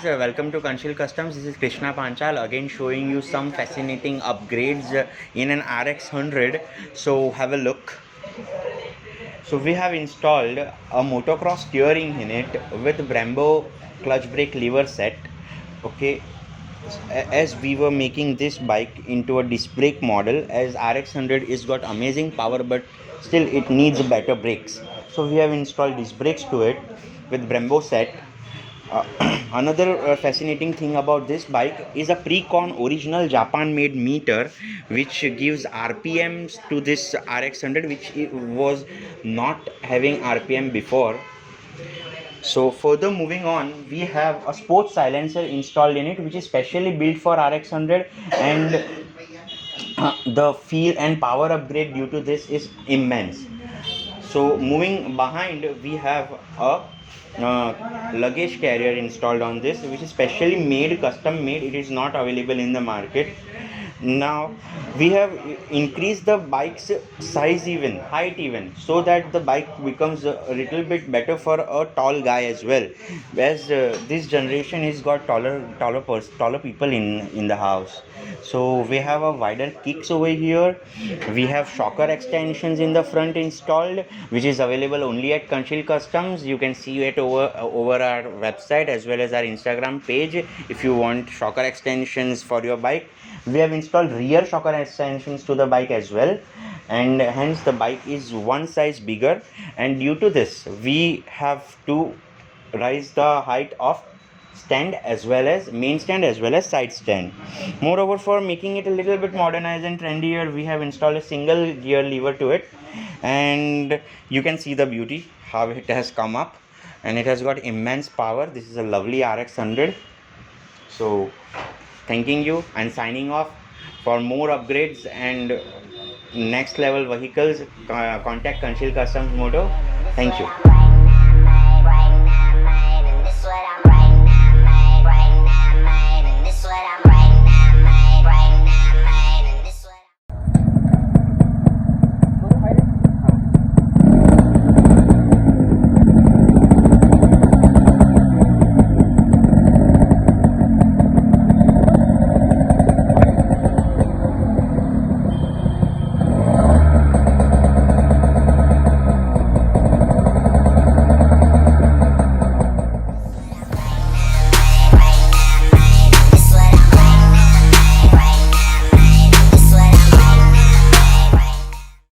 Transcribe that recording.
welcome to Kanshil Customs. This is Krishna Panchal again showing you some fascinating upgrades in an RX100. So have a look. So we have installed a motocross steering in it with Brembo clutch brake lever set. Okay, as we were making this bike into a disc brake model, as RX100 is got amazing power but still it needs better brakes. So we have installed disc brakes to it with Brembo set. Another fascinating thing about this bike is a Precon original Japan made meter which gives RPMs to this RX100, which was not having RPM before. So further moving on, we have a sports silencer installed in it which is specially built for RX100, and the feel and power upgrade due to this is immense. So moving behind, we have a luggage carrier installed on this, which is specially made, custom made. It is not available in the market. Now we have increased the bike's size, even height even, so that the bike becomes a little bit better for a tall guy as well, as this generation has got taller people in the house. So we have a wider kicks over here. We have shocker extensions in the front installed, which is available only at Kanshil Customs. You can see it over our website as well as our Instagram page if you want shocker extensions for your bike. We have installed rear shocker extensions to the bike as well, and hence the bike is one size bigger, and due to this we have to raise the height of stand as well as main stand as well as side stand. Moreover, for making it a little bit modernized and trendier, we have installed a single gear lever to it, and you can see the beauty how it has come up, and it has got immense power. This is a lovely RX100. So thanking you and signing off. For more upgrades and next level vehicles, contact Kanshil Custom Moto. Thank you.